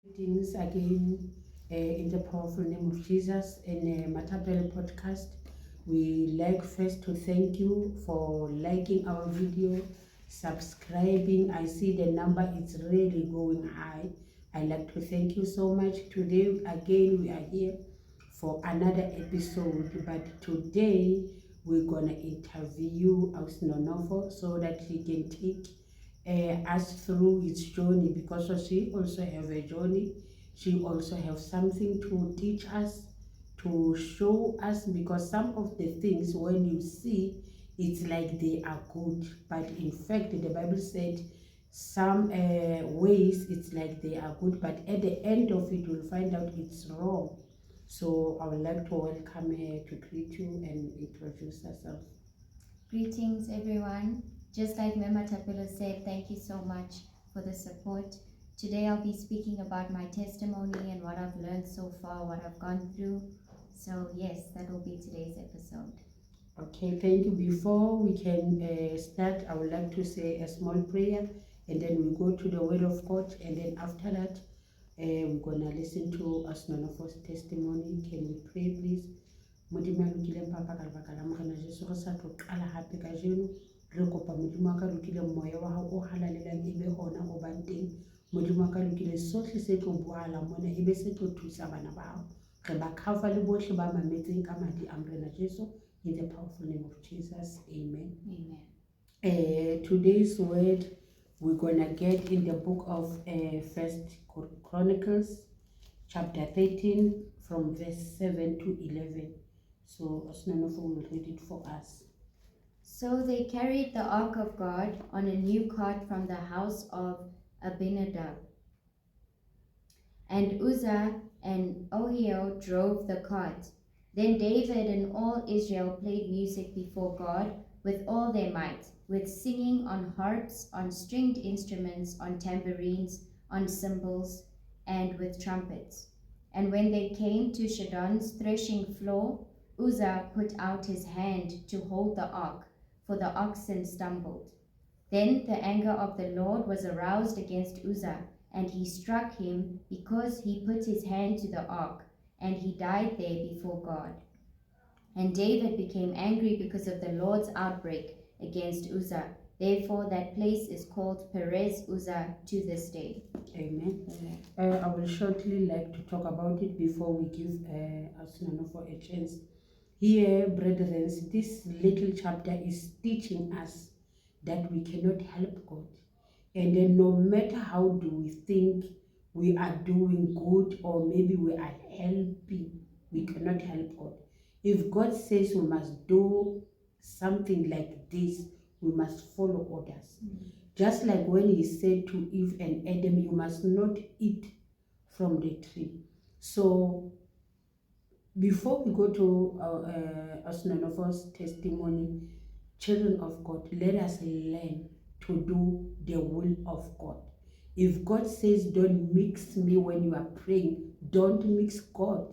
Greetings again in the powerful name of Jesus in Matabele podcast. We like first to thank you for liking our video, subscribing. I see the number is really going high. I like to thank you so much. Today again we are here for another episode, but today we're gonna interview Ausnonofo so that he can take us through his journey, because she also have a journey. She also have something to teach us, to show us, because some of the things when you see, it's like they are good, but in fact the Bible said some ways it's like they are good, but at the end of it you'll find out it's wrong. So I would like to welcome her to greet you and introduce herself. Greetings, everyone. Just like Mema Tapila said, thank you so much for the support. Today I'll be speaking about my testimony and what I've learned so far, what I've gone through. So yes, that will be today's episode. Okay, thank you. Before we can start, I would like to say a small prayer, and then we go to the Word of God, and then after that, we're gonna listen to Asnonofo's testimony. Can we pray, please? Modimo a lokileng papa ka lebaka la Morena Jesu, re sa tlo qala hape ka jeno, re kopa Modimo a ka lokileng moya wa hao o halalelang ebe ona o bang teng. Modimo a ka lokileng sohle se tlo buahala mona ebe se tlo thusa bana ba hao. Re ba cover le bohle ba mametseng ka madi a Morena Jesu, in the powerful name of Jesus. Amen. Amen. Today's word we're gonna get in the book of First Chronicles, chapter 13, from verse 7 to 11. So Osnanofo will read it for us. So they carried the ark of God on a new cart from the house of Abinadab. And Uzzah and Ohio drove the cart. Then David and all Israel played music before God with all their might, with singing on harps, on stringed instruments, on tambourines, on cymbals, and with trumpets. And when they came to Shadon's threshing floor, Uzzah put out his hand to hold the ark, for the oxen stumbled. Then the anger of the Lord was aroused against Uzzah, and he struck him because he put his hand to the ark, and he died there before God. And David became angry because of the Lord's outbreak against Uzzah. Therefore that place is called Perez Uzzah to this day. Amen. Amen. I will shortly like to talk about it before we give Osnanofo a chance. Here, brethren, this little chapter is teaching us that we cannot help God. And then no matter how do we think we are doing good, or maybe we are helping, we cannot help God. If God says we must do something like this, we must follow orders. Just like when he said to Eve and Adam, you must not eat from the tree. So before we go to Osnanofo's testimony, children of God, let us learn to do the will of God. If God says don't mix me when you are praying, don't mix God.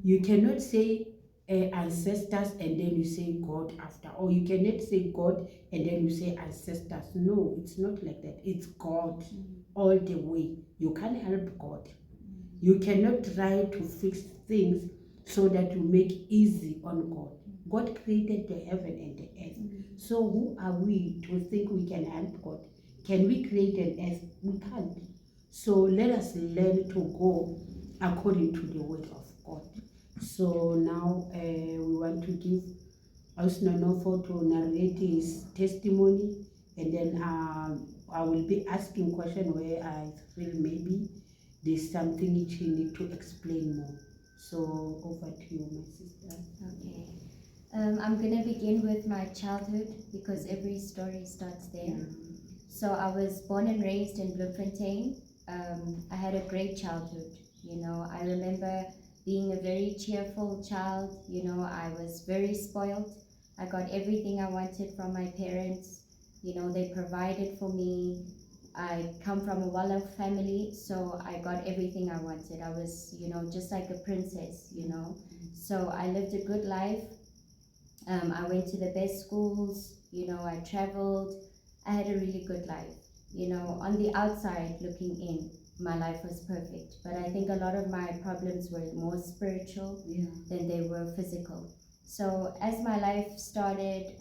You cannot say ancestors and then you say God after, or you cannot say God and then you say ancestors. No, it's not like that. It's God all the way. You can't help God. You cannot try to fix things so that you make easy on God. God created the heaven and the earth. So who are we to think we can help God? Can we create an earth? We can't. So let us learn to go according to the word of God. So now we want to give Osnanofo to narrate his testimony, and then I will be asking questions where I feel maybe there's something she need to explain more. So over to you, my sister. Okay. I'm going to begin with my childhood because every story starts there. So I was born and raised in Bloemfontein. I had a great childhood. I remember being a very cheerful child. I was very spoiled. I got everything I wanted from my parents. They provided for me. I come from a well-off family, so I got everything I wanted. I was, just like a princess, So I lived a good life. I went to the best schools, I traveled. I had a really good life, on the outside looking in. my life was perfect. But I think a lot of my problems were more spiritual Yeah. than they were physical. So as my life started,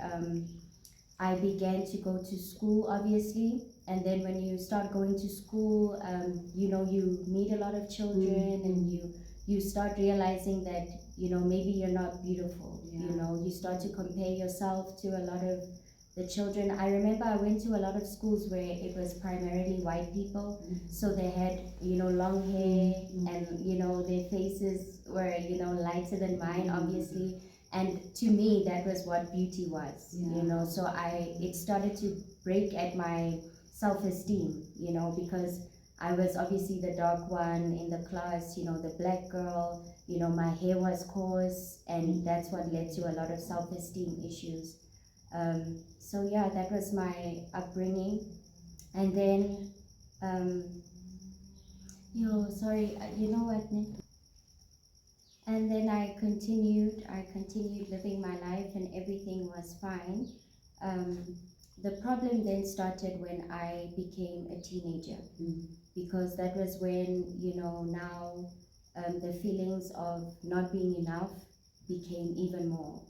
I began to go to school, obviously. And then when you start going to school, you meet a lot of children, and you start realizing that, maybe you're not beautiful. Yeah. You start to compare yourself to a lot of the children. I remember I went to a lot of schools where it was primarily white people. So they had, long hair, and, their faces were, lighter than mine, obviously. And to me, that was what beauty was. Yeah. So it started to break at my self-esteem, because I was obviously the dark one in the class, the black girl. My hair was coarse, and that's what led to a lot of self-esteem issues. So yeah, that was my upbringing. And then, sorry, you know what, Nick? And then I continued living my life, and everything was fine. Um, the problem then started when I became a teenager, because that was when, now the feelings of not being enough became even more.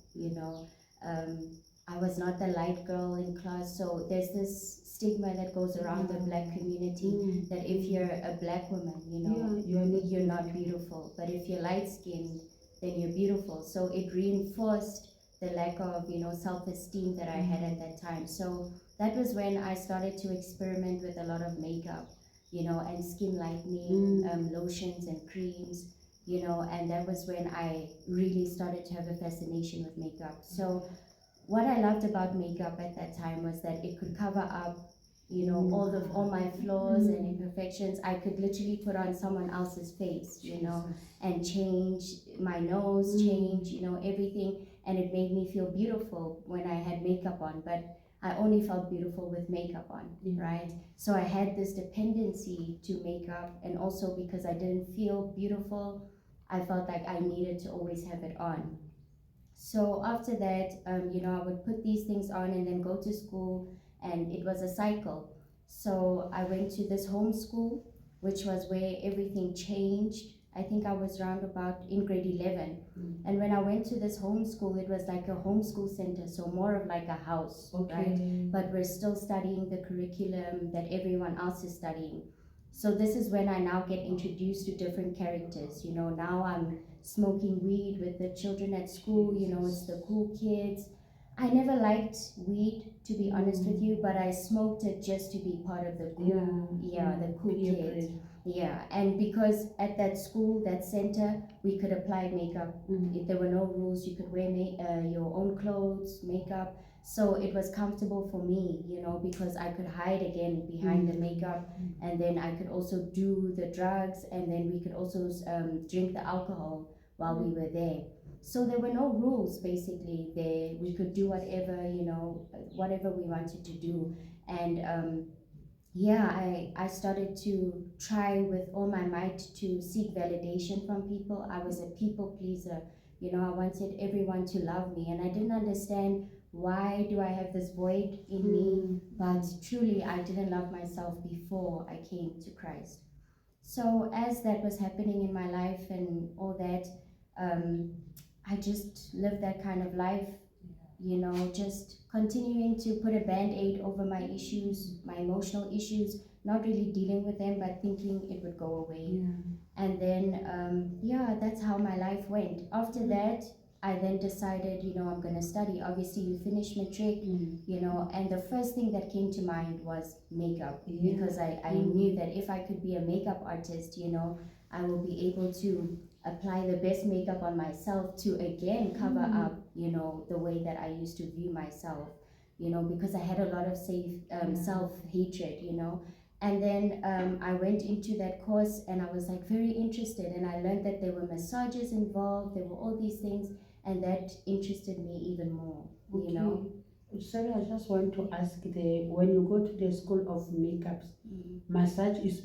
I was not the light girl in class, so there's this stigma that goes around the black community, that if you're a black woman, you're not beautiful. But if you're light skinned, then you're beautiful. So it reinforced the lack of, self-esteem that I had at that time. So that was when I started to experiment with a lot of makeup, and skin lightening, lotions and creams, and that was when I really started to have a fascination with makeup. So what I loved about makeup at that time was that it could cover up, all my flaws and imperfections. I could literally put on someone else's face, and change my nose, change, everything, and it made me feel beautiful when I had makeup on. But I only felt beautiful with makeup on, right? So I had this dependency to makeup, and also because I didn't feel beautiful, I felt like I needed to always have it on. So after that, I would put these things on and then go to school, and it was a cycle. So I went to this homeschool, which was where everything changed. I think I was round about in grade 11. And when I went to this homeschool, it was like a homeschool center, so more of like a house, right? But we're still studying the curriculum that everyone else is studying. So this is when I now get introduced to different characters. Now I'm smoking weed with the children at school, it's the cool kids. I never liked weed, to be honest with you, but I smoked it just to be part of the cool, the cool kids. Yeah, and because at that school, that center, we could apply makeup. If there were no rules, you could wear your own clothes, makeup. So it was comfortable for me, because I could hide again behind the makeup, and then I could also do the drugs, and then we could also drink the alcohol while we were there. So there were no rules basically there. We could do whatever, whatever we wanted to do. And I started to try with all my might to seek validation from people. I was a people pleaser. I wanted everyone to love me, and I didn't understand why do I have this void in me, but truly I didn't love myself before I came to Christ. So as that was happening in my life and all that, I just lived that kind of life, just continuing to put a band-aid over my issues, my emotional issues, not really dealing with them, but thinking it would go away. And then, that's how my life went. After that, I then decided, I'm going to study. Obviously, you finish matric, and the first thing that came to mind was makeup, because I knew that if I could be a makeup artist, I will be able to apply the best makeup on myself to again cover up, the way that I used to view myself, because I had a lot of self-hatred, And then I went into that course, and I was like very interested, and I learned that there were massages involved, there were all these things, and that interested me even more, Sorry, I just want to ask, when you go to the school of makeups, massage is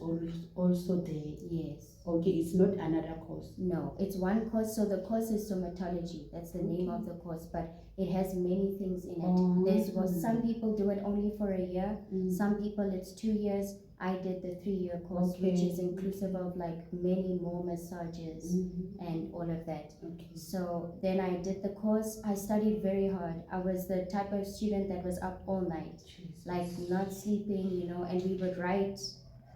also there? Yes. Okay, it's not another course. No, it's one course. So the course is somatology. That's the name of the course, but It has many things in it. Oh. There's what some people do it only for a year. Mm. Some people it's 2 years. I did the 3-year course, Okay. which is inclusive of like many more massages and all of that. Okay. So then I did the course. I studied very hard. I was the type of student that was up all night, Jesus. like not sleeping, you know, and we would write,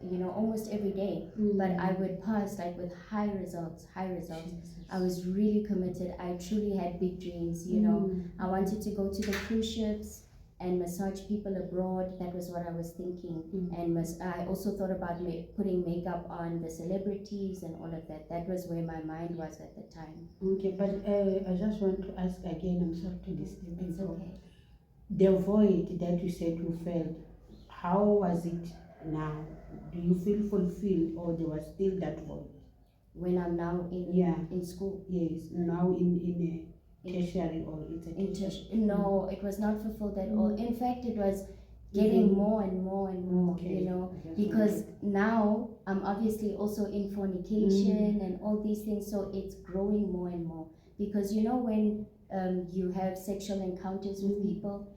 you know, almost every day. But I would pass like with high results. Jesus. I was really committed. I truly had big dreams, you know. I wanted to go to the cruise ships and massage people abroad. That was what I was thinking. And I also thought about putting makeup on the celebrities and all of that. That was where my mind was at the time. Okay, but I just want to ask again, I'm sorry to disturb you. It's okay. The void that you said you felt, how was it now? Do you feel fulfilled, or there was still that void? When I'm now in school? Yes, now in a tertiary, or it's a no, it was not fulfilled at all. In fact, it was getting more and more and more, Okay. you know, because now I'm obviously also in fornication and all these things, so it's growing more and more. Because you know, when you have sexual encounters with people,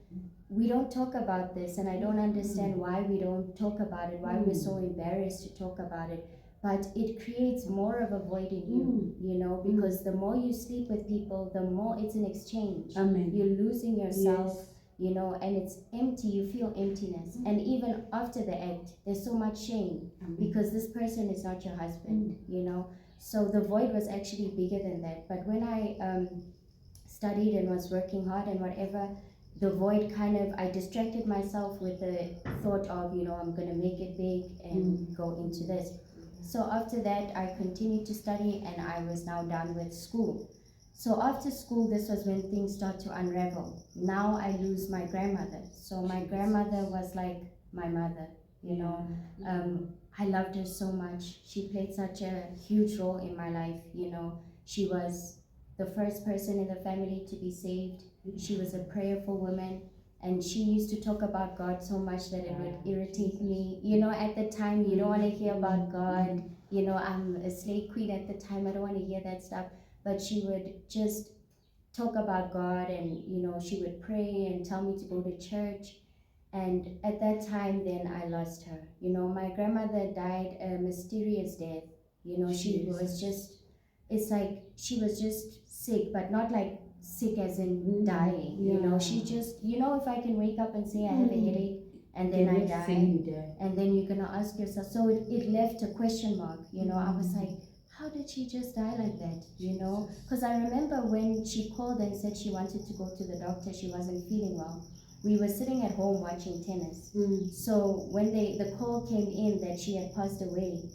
we don't talk about this, and I don't understand why we don't talk about it, why we're so embarrassed to talk about it. But it creates more of a void in you, you know, because the more you sleep with people, the more it's an exchange. Amen. You're losing yourself, Yes. you know, and it's empty. You feel emptiness. And even after the act, there's so much shame because this person is not your husband, you know. So the void was actually bigger than that. But when I studied and was working hard and whatever, the void I distracted myself with the thought of, you know, I'm going to make it big and go into this. So after that, I continued to study, and I was now done with school. So after school, this was when things start to unravel. Now I lose my grandmother. So my grandmother was like my mother, you know. I loved her so much. She played such a huge role in my life, you know. She was the first person in the family to be saved. She was a prayerful woman. And she used to talk about God so much that it would irritate me. You know, at the time, you don't want to hear about God. You know, I'm a slave queen at the time. I don't want to hear that stuff. But she would just talk about God, and, you know, she would pray and tell me to go to church. And at that time, then I lost her. You know, my grandmother died a mysterious death. You know, she was just, it's like she was just sick, but not like sick as in dying, you know. She just, you know, if I can wake up and say I have a headache and then I die, and then you're gonna ask yourself, so it left a question mark, you know. I was like, how did she just die like that, you know? Because I remember when she called and said she wanted to go to the doctor, she wasn't feeling well. We were sitting at home watching tennis. So when the call came in that she had passed away,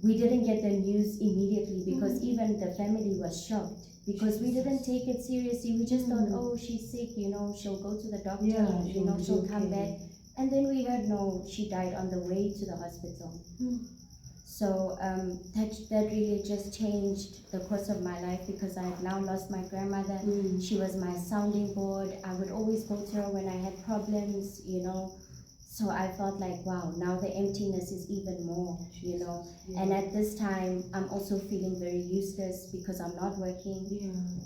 we didn't get the news immediately, because even the family was shocked, because we didn't take it seriously. We just thought, oh, she's sick, you know, she'll go to the doctor, you know, she'll come back. And then we heard, no, she died on the way to the hospital. So that really just changed the course of my life, because I have now lost my grandmother. She was my sounding board. I would always go to her when I had problems, you know. So I felt like, wow, now the emptiness is even more, you know. And at this time, I'm also feeling very useless because I'm not working.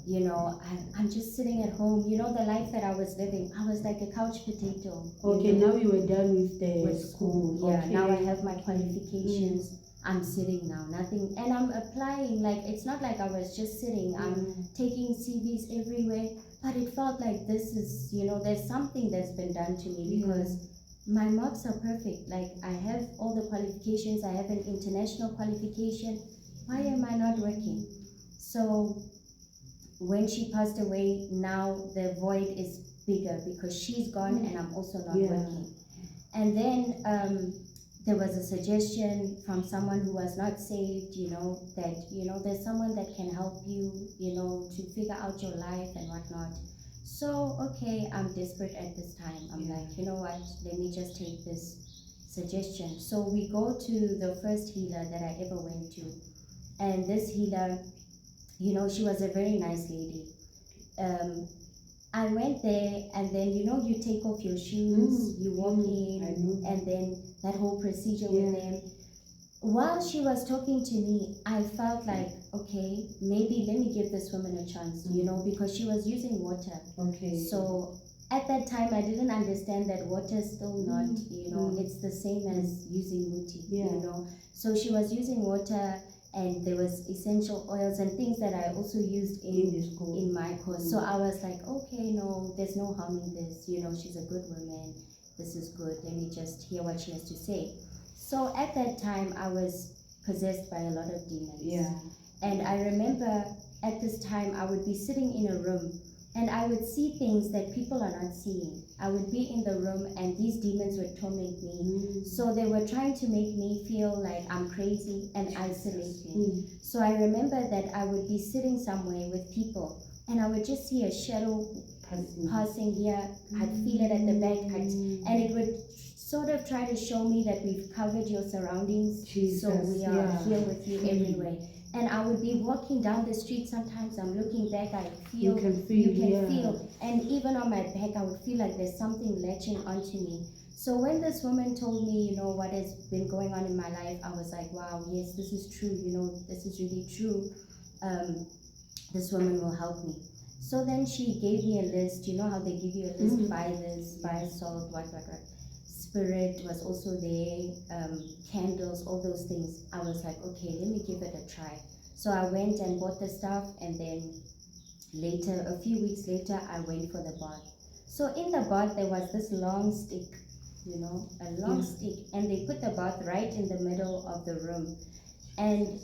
You know, I'm just sitting at home. You know, the life that I was living, I was like a couch potato. Okay, now you were done with the school. Yeah, now I have my qualifications. I'm sitting now, nothing, and I'm applying. Like, it's not like I was just sitting. I'm taking CVs everywhere, but it felt like this is, you know, there's something that's been done to me, because my marks are perfect. Like, I have all the qualifications. I have an international qualification. Why am I not working? So when she passed away, now the void is bigger, because she's gone and I'm also not working. And then there was a suggestion from someone who was not saved, you know, that, you know, there's someone that can help you, you know, to figure out your life and whatnot. So, okay, I'm desperate at this time. I'm like, you know what, let me just take this suggestion. So we go to the first healer that I ever went to. And this healer, you know, she was a very nice lady. I went there, and then, you know, you take off your shoes, you walk in, and then that whole procedure with them. while she was talking to me, I felt like, okay, maybe let me give this woman a chance, because she was using water. Okay. So at that time, I didn't understand that water is still not, it's the same as using muti, So she was using water, and there was essential oils and things that I also used in my course. So I was like, okay, no, there's no harm in this. She's a good woman. This is good. Let me just hear what she has to say. So at that time, I was possessed by a lot of demons. Yeah. And I remember at this time, I would be sitting in a room and I would see things that people are not seeing. I would be in the room and these demons would torment me. So they were trying to make me feel like I'm crazy and isolated. So I remember that I would be sitting somewhere with people and I would just see a shadow passing here. I'd feel it at the back, and it would sort of try to show me that we've covered your surroundings, so we are here with you everywhere. And I would be walking down the street, sometimes I'm looking back, I feel, you can feel, and even on my back, I would feel like there's something latching onto me. So when this woman told me, what has been going on in my life, I was like, wow, yes, this is true, this is really true. This woman will help me. So then she gave me a list, how they give you a list, buy this, buy salt, what. Spirit was also there, candles, all those things. I was like, okay, let me give it a try. So I went and bought the stuff, and then later, a few weeks later, I went for the bath. So in the bath, there was this long stick, a long stick, and they put the bath right in the middle of the room. And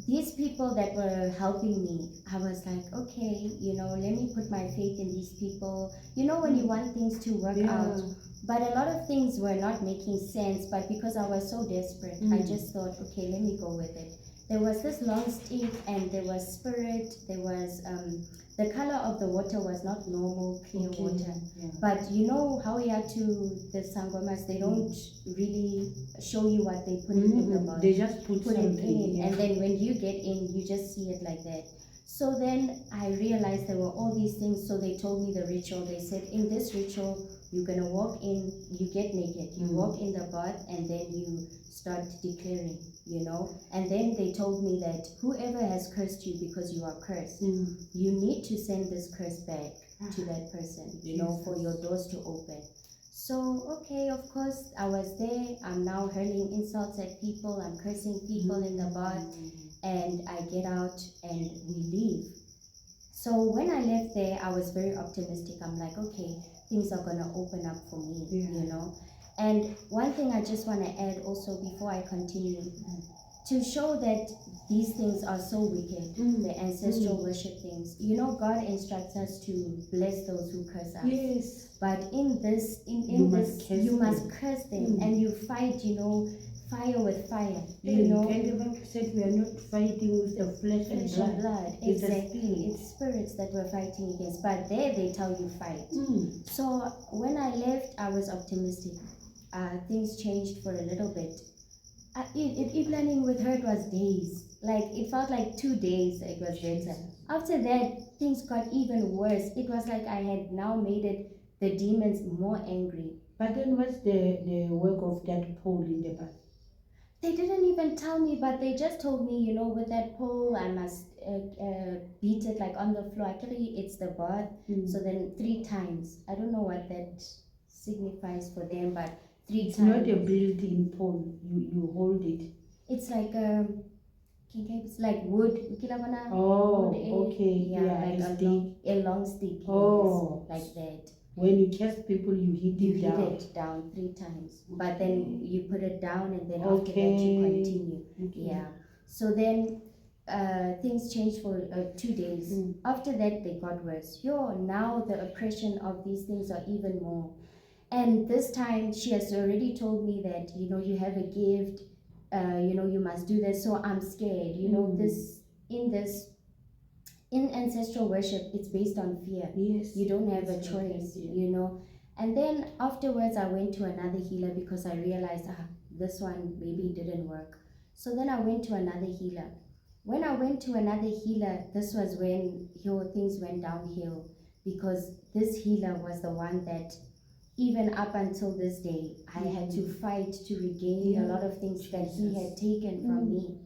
these people that were helping me, I was like, okay, let me put my faith in these people. When you want things to work out. But a lot of things were not making sense, but because I was so desperate, I just thought, okay, let me go with it. There was this long stick, and there was spirit, there was, the color of the water was not normal, clear water. But how we are to the sangomas, they don't really show you what they put in the bottle. They just put it in, yeah. and then when you get in, you just see it like that. So then I realized there were all these things, so they told me the ritual. They said, in this ritual, you're gonna walk in, you get naked, you walk in the bath, and then you start declaring, and then they told me that whoever has cursed you because you are cursed, you need to send this curse back to that person, for your doors to open. So, okay, of course, I was there. I'm now hurling insults at people. I'm cursing people in the bath, and I get out and we leave. So when I left there, I was very optimistic. I'm like, okay, things are gonna open up for me, And one thing I just want to add also before I continue, to show that these things are so wicked, the ancestral worship things. God instructs us to bless those who curse us. Yes. But in this, you must curse them, and you fight, fire with fire. Pentagram said we are not fighting with the flesh and blood. Exactly. It's spirits that we're fighting against. But there they tell you fight. So when I left, I was optimistic. Things changed for a little bit. Planning with her, it was days. Like, it felt like 2 days it was better. After that, things got even worse. It was like I had now made the demons more angry. But then what's the work of that pole in the bath? They didn't even tell me, but they just told me, with that pole, I must beat it like on the floor. Actually, it's the bath. So then 3 times. I don't know what that signifies for them, but 3 it's times. It's not a built-in pole. You hold it. It's like it's like wood. Oh, wood, okay. Yeah, like a long stick. Oh, yes, like that. When you cast people, you hit it down. You hit it down 3 times, but then you put it down, and then after that you continue. Yeah. So then things changed for 2 days. After that, they got worse. Now the oppression of these things are even more. And this time, she has already told me that, you have a gift, you must do this. So I'm scared. In ancestral worship, it's based on fear. Yes. You don't have a choice, And then afterwards, I went to another healer because I realized, this one maybe didn't work. So then I went to another healer. When I went to another healer, this was when things went downhill, because this healer was the one that even up until this day, I had to fight to regain a lot of things that he had taken from me.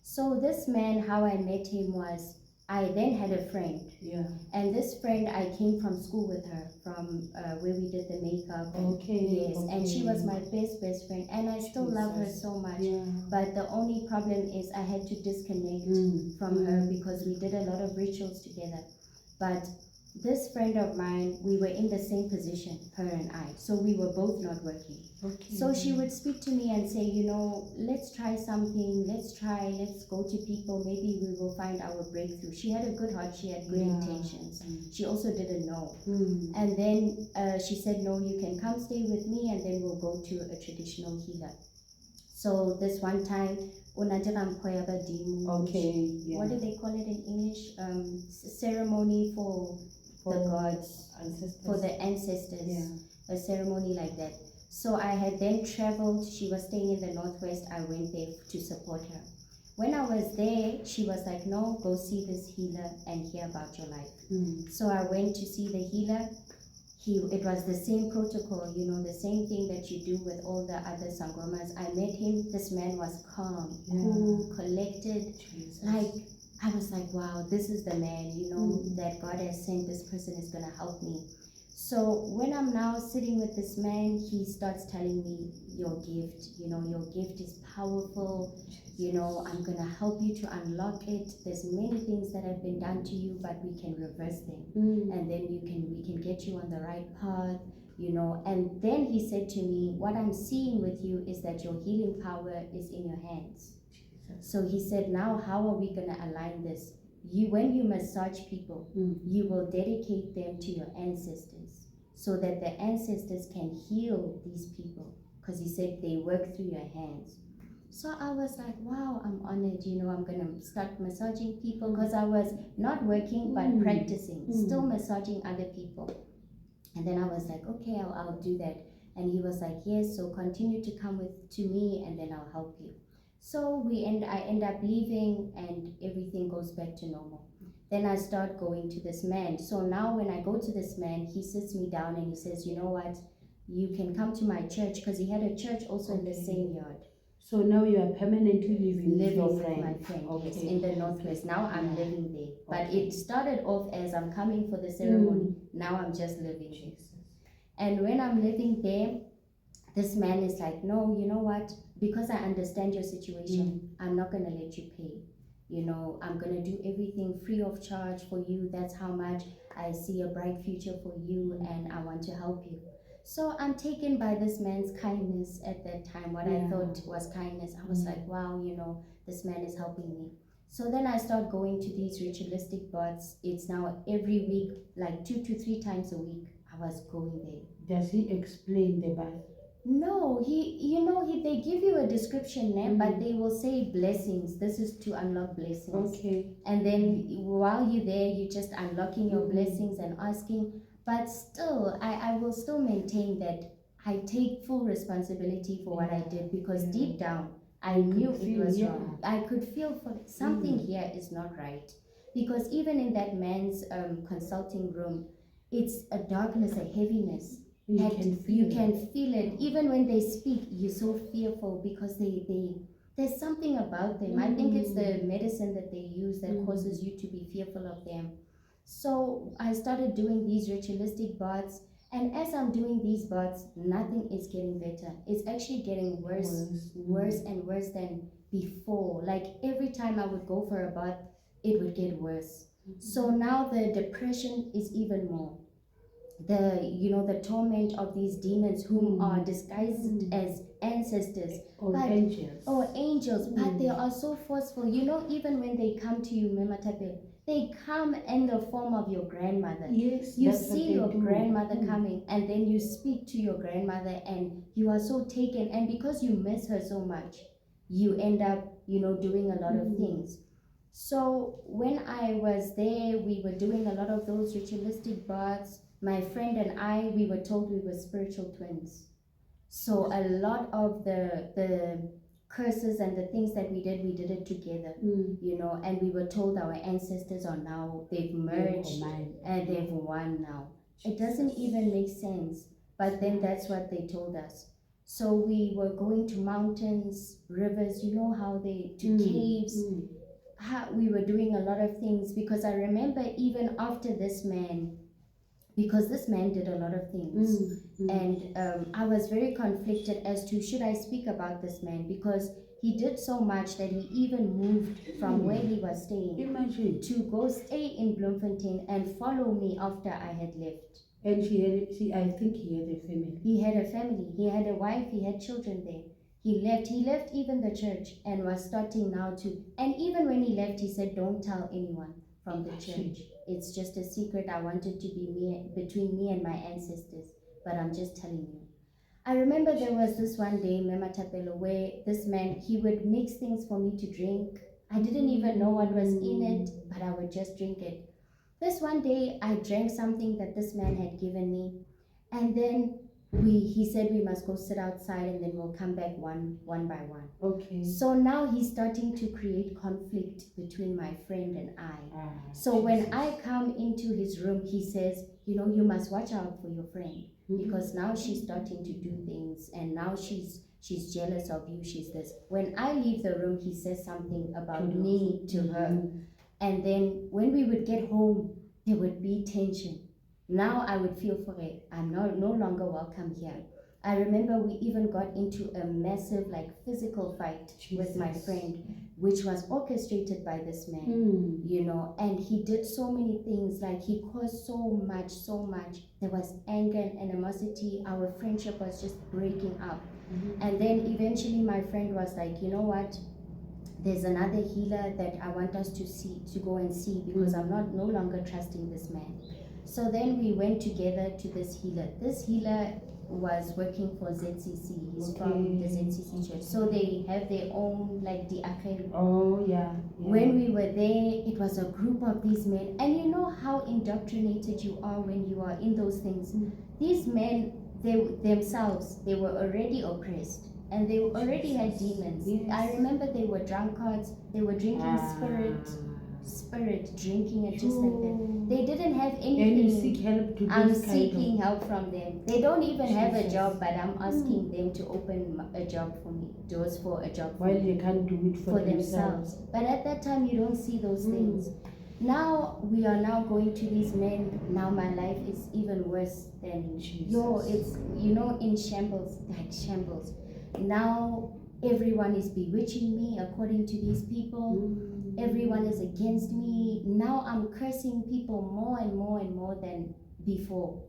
So this man, how I met him was, I then had a friend. Yeah. And this friend, I came from school with her, from where we did the makeup. Okay. Yes, and she was my best friend, and I still love her so much. Yeah. But the only problem is I had to disconnect from her because we did a lot of rituals together. But this friend of mine, we were in the same position, her and I, so we were both not working. Okay. So she would speak to me and say, you know, let's try something, let's go to people, maybe we will find our breakthrough. She had a good heart, she had good intentions. She also didn't know. And then she said, no, you can come stay with me and then we'll go to a traditional healer. So this one time, Okay. Yeah. what do they call it in English? Ceremony for the gods, ancestors. for the ancestors. Yeah. A ceremony like that. So I had then traveled. She was staying in the Northwest. I went there to support her. When I was there, she was like, no, go see this healer and hear about your life. So I went to see the healer. It was the same protocol, you know, the same thing that you do with all the other sangomas. I met him. This man was calm, cool, collected. Like, I was like, wow, this is the man, you know, that God has sent. This person is going to help me. So when I'm now sitting with this man, he starts telling me, your gift, you know, your gift is powerful. You know, I'm going to help you to unlock it. There's many things that have been done to you, but we can reverse them. And then we can get you on the right path, you know. And then he said to me, what I'm seeing with you is that your healing power is in your hands. So he said, now how are we going to align this? When you massage people, you will dedicate them to your ancestors so that the ancestors can heal these people, because he said they work through your hands. So I was like, wow, I'm honored, you know, I'm going to start massaging people, because I was not working but practicing, still massaging other people. And then I was like, okay, I'll do that. And he was like, yes, so continue to come to me and then I'll help you. So I end up leaving and everything goes back to normal. Then I start going to this man. So now when I go to this man, he sits me down and he says, you know what, you can come to my church, because he had a church also in the same yard. So now you are permanently living with your With friend? my friend, yes, in the Northwest. Now I'm living there. But it started off as I'm coming for the ceremony. Now I'm just living there. And when I'm living there, this man is like, no, you know what? Because I understand your situation, I'm not going to let you pay. You know, I'm going to do everything free of charge for you. That's how much I see a bright future for you and I want to help you. So I'm taken by this man's kindness at that time, what I thought was kindness. I was like, wow, you know, this man is helping me. So then I start going to these ritualistic baths. It's now every week, like 2 to 3 times a week, I was going there. Does he explain the bath? No, they give you a description, but they will say blessings. This is to unlock blessings. Okay. And then while you're there, you're just unlocking your blessings and asking. But still, I will still maintain that I take full responsibility for what I did, because deep down, I knew it was wrong. I could feel something here is not right. Because even in that man's consulting room, it's a darkness, a heaviness. You can feel it. Even when they speak, you're so fearful, because there's something about them. I think it's the medicine that they use that causes you to be fearful of them. So I started doing these ritualistic baths, and as I'm doing these baths, nothing is getting better. It's actually getting worse and worse than before. Like every time I would go for a bath, it would get worse. So now the depression is even more. The torment of these demons whom are disguised as ancestors or angels, but they are so forceful. You know, even when they come to you, Mematape, they come in the form of your grandmother. Yes, you see your grandmother coming, and then you speak to your grandmother and you are so taken, and because you miss her so much, you end up doing a lot of things. So when I was there, we were doing a lot of those ritualistic baths. My friend and I, we were told we were spiritual twins. So a lot of the curses and the things that we did it together, and we were told our ancestors are now, they've merged and they've won now. It doesn't even make sense. But then that's what they told us. So we were going to mountains, rivers, you know how they, to caves. We were doing a lot of things, because I remember even after this man, because this man did a lot of things. And I was very conflicted as to should I speak about this man, because he did so much that he even moved from where he was staying Imagine. to go stay in Bloemfontein and follow me after I had left. And I think he had a family. He had a family, he had a wife, he had children there. He left even the church and was starting now to, and even when he left, he said, don't tell anyone from the church. It's just a secret. I want it to be between me and my ancestors, but I'm just telling you. I remember there was this one day, Mema Tapelo, where this man, he would mix things for me to drink. I didn't even know what was in it, but I would just drink it. This one day, I drank something that this man had given me, and then he said we must go sit outside and then we'll come back one by one. Okay. So now he's starting to create conflict between my friend and I. So when I come into his room, he says, you know, you must watch out for your friend, because now she's starting to do things, and now she's jealous of you, she's this. When I leave the room, he says something about me to her. And then when we would get home, there would be tension. Now I would feel for it. I'm no longer welcome here. I remember we even got into a massive physical fight with my friend, which was orchestrated by this man, you know, and he did so many things, he caused so much. There was anger and animosity. Our friendship was just breaking up. And then eventually my friend was like, you know what? There's another healer that I want us to go and see, because I'm no longer trusting this man. So then we went together to this healer. This healer was working for ZCC. He's from the ZCC church. So they have their own diakhe. Oh yeah. When we were there, it was a group of these men. And you know how indoctrinated you are when you are in those things. These men, they themselves, they were already oppressed. And they already had demons. Yes. I remember they were drunkards. They were drinking spirit, drinking it just like that. They didn't have anything. And you seek help to I'm this seeking help from them. They don't even have a Jesus. job, but I'm asking them to open a job for me, doors for a job for while me, they can't do it for themselves. But at that time, you don't see those things. Now we are now going to these men. Now my life is even worse than it's in shambles, like shambles. Now everyone is bewitching me according to these people. Everyone is against me. Now I'm cursing people more and more than before.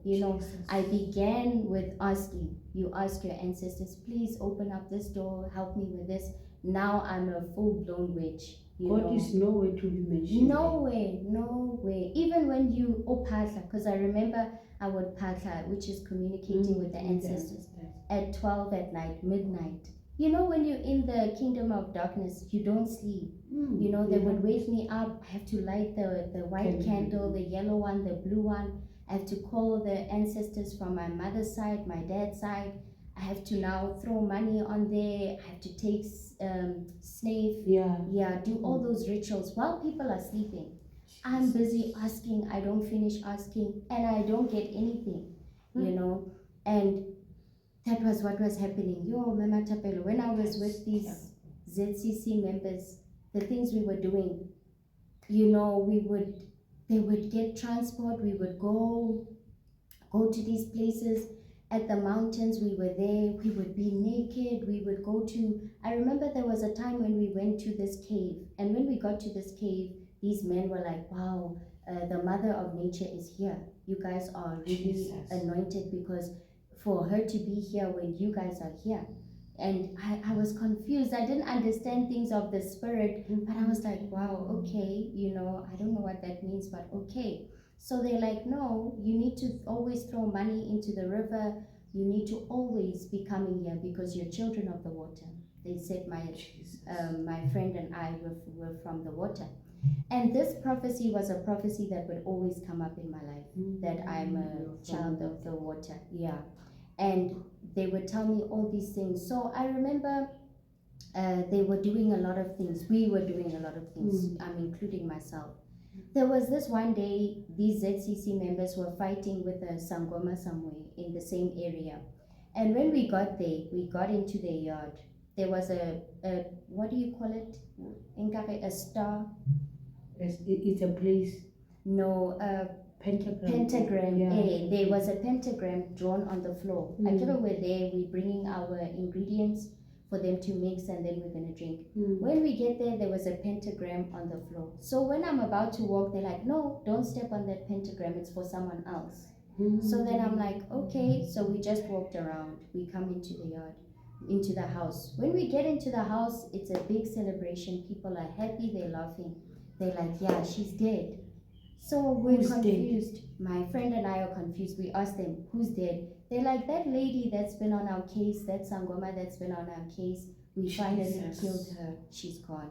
I began with asking. You ask your ancestors, please open up this door, help me with this. Now I'm a full-blown witch. God is nowhere to be mentioned. Nowhere. Even when you patla, because I remember I would patla, which is communicating with the ancestors, at 12 at night, midnight. When you're in the kingdom of darkness, you don't sleep. They would wake me up. I have to light the white candle, the yellow one, the blue one. I have to call the ancestors from my mother's side, my dad's side. I have to now throw money on there. I have to take snave. Do all those rituals while people are sleeping. I'm busy asking. I don't finish asking, and I don't get anything. And that was what was happening. Mama Tapelo, when I was with these ZCC members, the things we were doing, they would get transport. We would go to these places. At the mountains, we were there. We would be naked. We would go to, I remember there was a time when we went to this cave. And when we got to this cave, these men were like, wow, the mother of nature is here. You guys are really anointed, because for her to be here when you guys are here. And I was confused. I didn't understand things of the spirit, but I was like, wow, okay, I don't know what that means, but okay. So they're like, no, you need to always throw money into the river. You need to always be coming here because you're children of the water. They said my friend and I were from the water. And this prophecy was a prophecy that would always come up in my life, that I'm a child of the water. Yeah. And they would tell me all these things. So I remember they were doing a lot of things. We were doing a lot of things. I'm including myself. There was this one day, these ZCC members were fighting with a Sangoma somewhere in the same area. And when we got there, we got into their yard. There was a what do you call it? Inkare, a star? It's a place. No, Pentagram. Pentagram. Yeah. There was a pentagram drawn on the floor. Actually, we're there, we're bringing our ingredients for them to mix and then we're going to drink. When we get there, there was a pentagram on the floor. So when I'm about to walk, they're like, no, don't step on that pentagram, it's for someone else. So then I'm like, okay. So we just walked around. We come into the yard, into the house. When we get into the house, it's a big celebration. People are happy, they're laughing. They're like, yeah, she's dead. So we're Who's confused. Dead? My friend and I are confused. We asked them, who's dead? They're like, that lady that's been on our case, that Sangoma that's been on our case, we finally killed her. She's gone.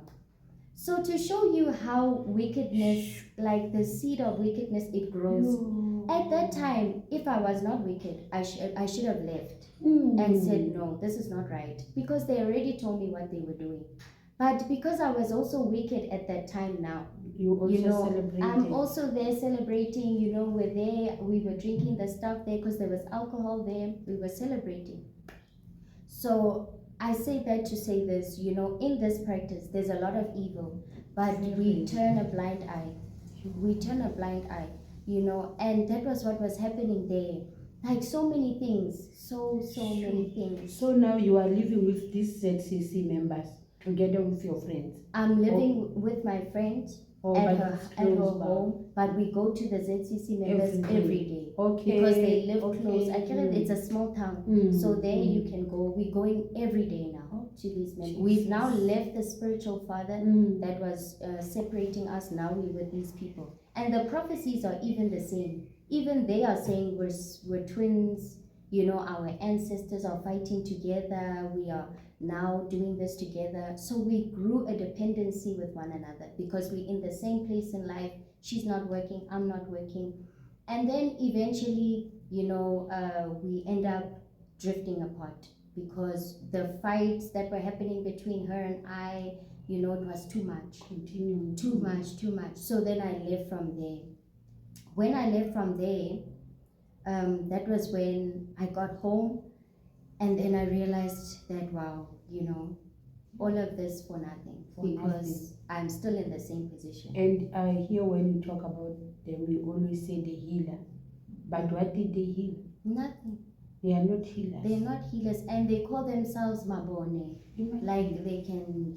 So to show you how wickedness, like the seed of wickedness, it grows. At that time, if I was not wicked, I should have left and said, no, this is not right. Because they already told me what they were doing. But because I was also wicked at that time now, I'm also there celebrating, we're there, we were drinking the stuff there because there was alcohol there, we were celebrating. So I say that to say this, in this practice, there's a lot of evil, but we turn a blind eye. We turn a blind eye, and that was what was happening there. Like so many things, so many things. So now you are living with these ZCC members together with your friends? I'm living with my friend at her home, but we go to the ZCC members every day. Okay. Because they live close. Actually, it's a small town, so there you can go. We're going every day now to these members. We've now left the spiritual father that was separating us. Now we're with these people, and the prophecies are even the same. Even they are saying we're twins. Our ancestors are fighting together. We are now doing this together. So we grew a dependency with one another because we're in the same place in life. She's not working, I'm not working. And then eventually, we end up drifting apart because the fights that were happening between her and I, it was too much. Too much. So then I left from there. When I left from there, that was when I got home, and then I realized that, wow, all of this for nothing, because I'm still in the same position. And I hear when you talk about them, you always say the healer. But what did they heal? Nothing. They are not healers. They're not healers, and they call themselves Mabone. Like they can,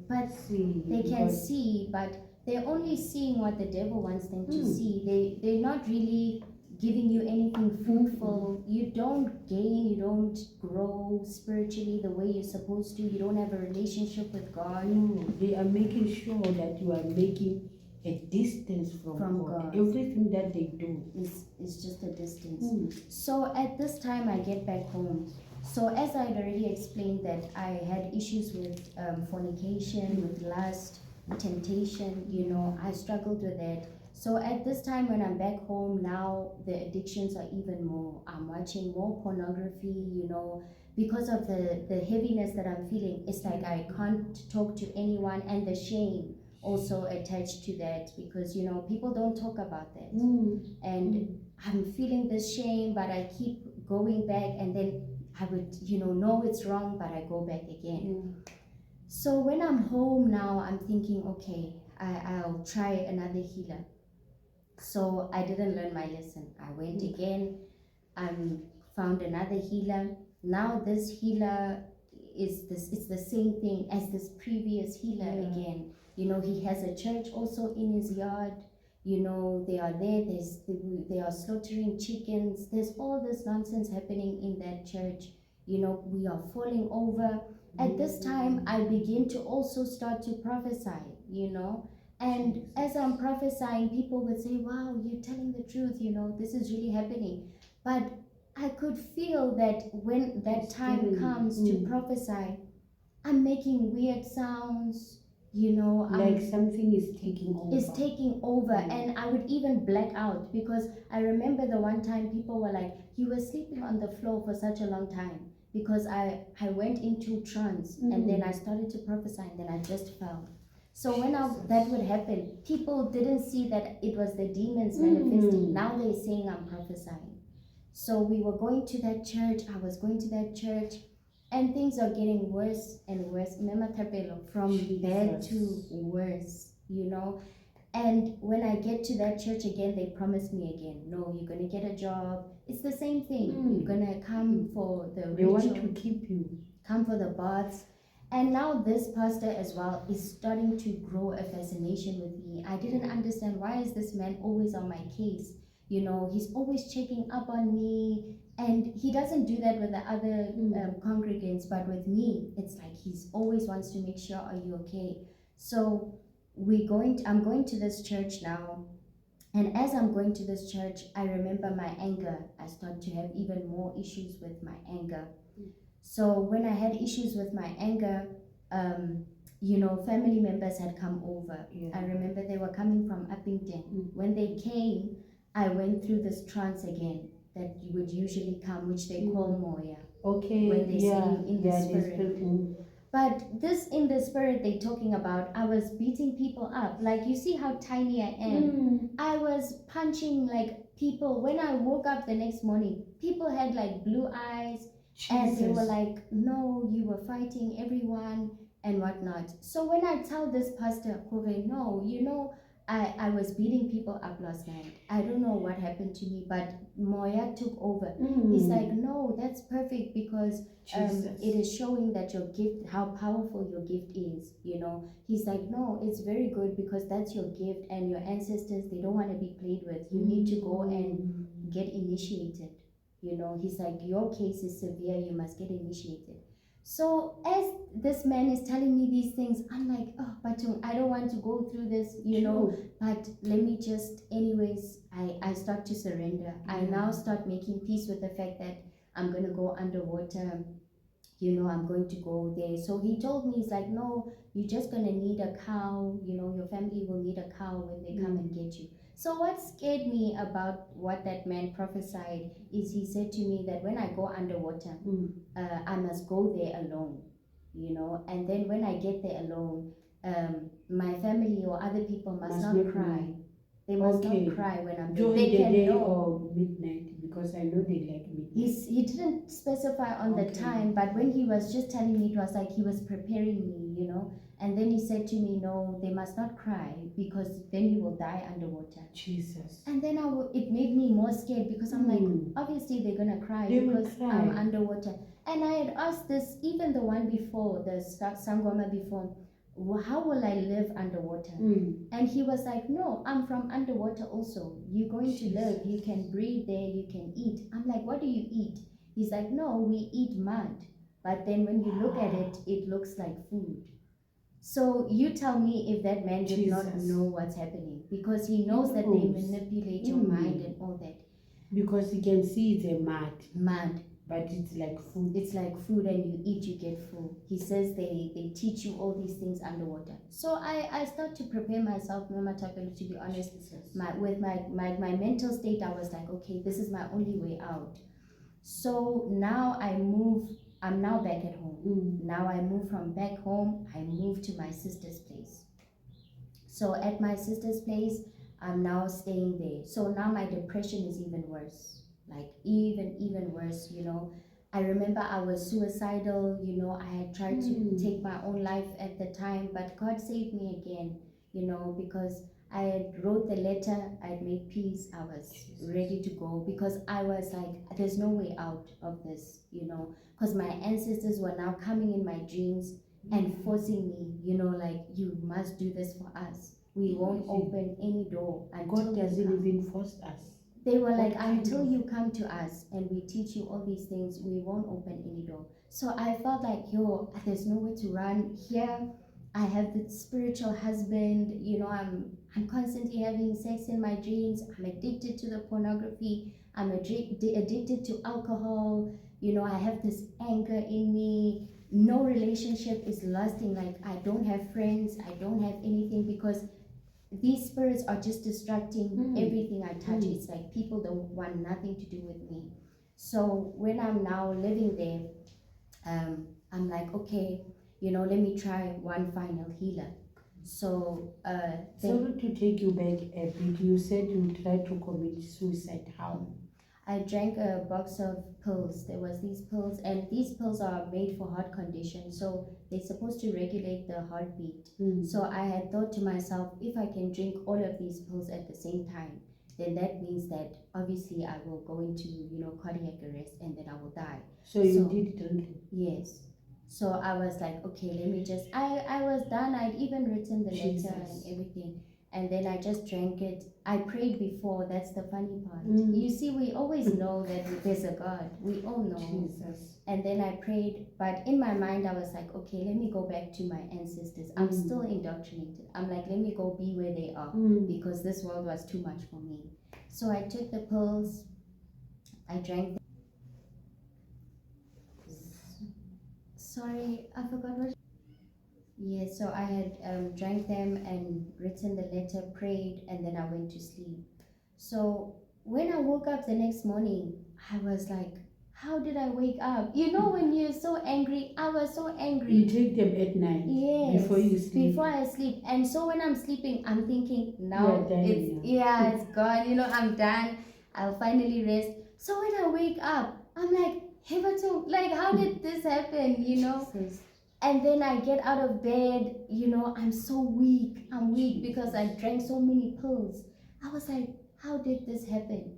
but they can see, but they're only seeing what the devil wants them to see. They're not really giving you anything fruitful. You don't gain, you don't grow spiritually the way you're supposed to. You don't have a relationship with God. No, they are making sure that you are making a distance from God. Everything that they do is just a distance. So at this time I get back home. So as I had already explained that I had issues with fornication, with lust, temptation, I struggled with that. So at this time when I'm back home now, the addictions are even more. I'm watching more pornography, because of the heaviness that I'm feeling. It's like I can't talk to anyone, and the shame also attached to that, because people don't talk about that. And I'm feeling this shame, but I keep going back, and then I would know it's wrong, but I go back again. So when I'm home now, I'm thinking, okay, I'll try another healer. So I didn't learn my lesson. I went again, found another healer. Now this healer it's the same thing as this previous healer again. He has a church also in his yard. They are there. They are slaughtering chickens. There's all this nonsense happening in that church. We are falling over. At this time, I begin to also start to prophesy. And as I'm prophesying, people would say, wow, you're telling the truth, this is really happening. But I could feel that when that time comes to prophesy, I'm making weird sounds, like something is taking over. Is taking over, and I would even black out, because I remember the one time people were like, you were sleeping on the floor for such a long time, because I went into trance, and then I started to prophesy, and then I just fell. So when Jesus. that would happen, people didn't see that it was the demons manifesting. Now they're saying I'm prophesying. So we were going to that church. I was going to that church, and things are getting worse and worse. From bad to worse, you know. And when I get to that church again, they promise me again, no, you're going to get a job. It's the same thing. You're going to come for the They ritual, want to keep you. come for the baths. And now this pastor as well is starting to grow a fascination with me. I didn't understand, why is this man always on my case? You know, he's always checking up on me. And he doesn't do that with the other congregants, but with me, it's like he's always wants to make sure, are you okay? So I'm going to this church now, and as I'm going to this church, I remember my anger. I start to have even more issues with my anger. So when I had issues with my anger, you know, family members had come over. I remember they were coming from Uppington. When they came, I went through this trance again that you would usually come, which they call Moya. Okay. When they say you in the spirit. But this in the spirit they're talking about, I was beating people up. Like, you see how tiny I am. I was punching like people. When I woke up the next morning, people had like blue eyes. Jesus. And they were like, no, you were fighting everyone and whatnot. So when I tell this pastor, Kove, no, you know, I was beating people up last night. I don't know what happened to me, but Moya took over. He's like, no, that's perfect, because it is showing that your gift, how powerful your gift is, you know. He's like, no, it's very good, because that's your gift, and your ancestors, they don't want to be played with. You need to go and get initiated, you know. He's like, your case is severe, you must get initiated. So as this man is telling me these things, I'm like, oh, but I don't want to go through this, you know, but let me just, anyways, I start to surrender. I now start making peace with the fact that I'm going to go underwater, you know, I'm going to go there. So he told me, he's like, no, you're just going to need a cow, you know, your family will need a cow when they come and get you. So what scared me about what that man prophesied is he said to me that when I go underwater, I must go there alone, you know, and then when I get there alone, my family or other people must not cry. They must not cry when I'm there. During they the can day know. or midnight, because I know they like midnight. He didn't specify on the time, but when he was just telling me, it was like he was preparing me, you know. And then he said to me, no, they must not cry, because then you will die underwater. Jesus. And then it made me more scared, because I'm like, obviously they're going to cry because I'm underwater. And I had asked this, even the one before, the Sangoma before, how will I live underwater? And he was like, no, I'm from underwater also. You're going to live. You can breathe there. You can eat. I'm like, what do you eat? He's like, no, we eat mud. But then when you look at it, it looks like food. So you tell me if that man did not know what's happening, because he knows that they manipulate your mind and all that. Because he can see it's a mud. Mud. But it's like food. It's like food, and you eat, you get full. He says they teach you all these things underwater. So I start to prepare myself, Mama Tapelo, to be honest. With my mental state, I was like, okay, this is my only way out. So now I'm now back at home. Now I move from back home, I move to my sister's place. So at my sister's place, I'm now staying there. So now my depression is even worse. Like even worse, you know. I remember I was suicidal, you know. I had tried to take my own life at the time, but God saved me again, you know, because I had wrote the letter, I'd made peace, I was ready to go, because I was like, there's no way out of this, you know, because my ancestors were now coming in my dreams and forcing me, you know, like, you must do this for us. We won't open any door until God doesn't even force us. They were like, until you come to us and we teach you all these things, we won't open any door. So I felt like, yo, there's nowhere to run here. I have the spiritual husband, you know, I'm constantly having sex in my dreams. I'm addicted to the pornography. I'm addicted to alcohol. You know, I have this anger in me. No relationship is lasting. Like, I don't have friends. I don't have anything, because these spirits are just distracting everything I touch. It's like people don't want nothing to do with me. So when I'm now living there, I'm like, okay, you know, let me try one final healer. So Sorry to take you back a bit. You said you tried to commit suicide. How? I drank a box of pills. There was these pills, and these pills are made for heart condition, so they're supposed to regulate the heartbeat. So I had thought to myself, if I can drink all of these pills at the same time, then that means that obviously I will go into cardiac arrest, and then I will die. So you did drink it? Yes. So I was like, okay, let me just. I was done. I'd even written the letter and Jesus. everything, and then I just drank it. I prayed before. That's the funny part. You see, we always know that there's a God. We all know. Jesus. And then I prayed, but in my mind I was like, okay, let me go back to my ancestors. I'm still indoctrinated. I'm like, let me go be where they are because this world was too much for me. So I took the pills. I drank. Sorry, I forgot what. Yes, so I had drank them and written the letter, prayed, and then I went to sleep. So when I woke up the next morning, I was like, how did I wake up? You know, when you're so angry, I was so angry. You take them at night? Yes. Before you sleep? Before I sleep. And so when I'm sleeping, I'm thinking, now You're done it's, now. yeah, it's gone. I'm done. I'll finally rest. So when I wake up, I'm like, Hebato, like, how did this happen? Jesus. And then I get out of bed, I'm so weak. I'm weak because I drank so many pills. I was like, how did this happen?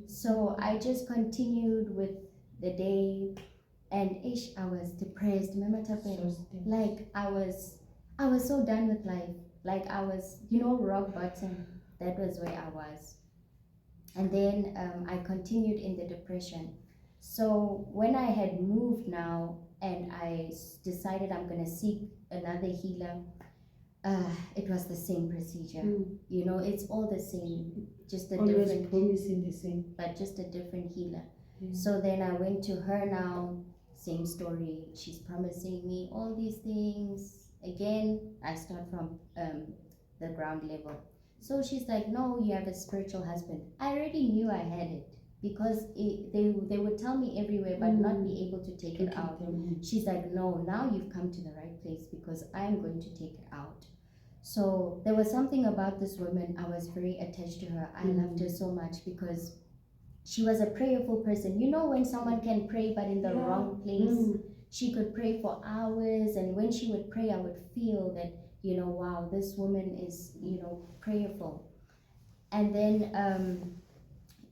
So I just continued with the day, and I was depressed. Remember, like I was so done with life. Like I was, rock bottom. That was where I was. And then I continued in the depression. So when I had moved now and I decided I'm going to seek another healer, it was the same procedure. It's all the same, just a Always different, promising the same. but just a different healer. So then I went to her now, same story. She's promising me all these things. Again, I start from the ground level. So she's like, no, you have a spiritual husband. I already knew I had it because they would tell me everywhere but not be able to take it out. She's like, no, now you've come to the right place because I'm going to take it out. So there was something about this woman. I was very attached to her. I loved her so much because she was a prayerful person. When someone can pray but in the wrong place, she could pray for hours, and when she would pray, I would feel that, wow, this woman is, prayerful. And then,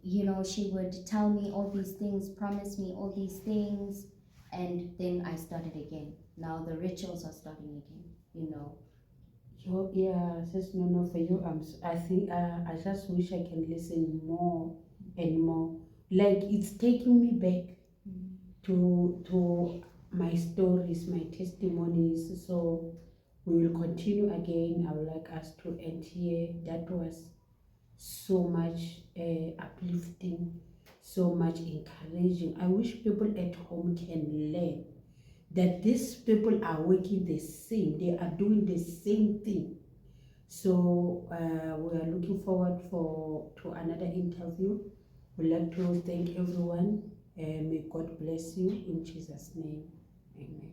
she would tell me all these things, promise me all these things, and then I started again. Now the rituals are starting again. Yeah, just no, for you. I think I just wish I can listen more and more. Like it's taking me back to my stories, my testimonies. So we will continue again. I would like us to end here. That was so much uplifting, so much encouraging. I wish people at home can learn that these people are working the same, they are doing the same thing. So we are looking forward to another interview. We'd like to thank everyone. May God bless you in Jesus' name. Amen.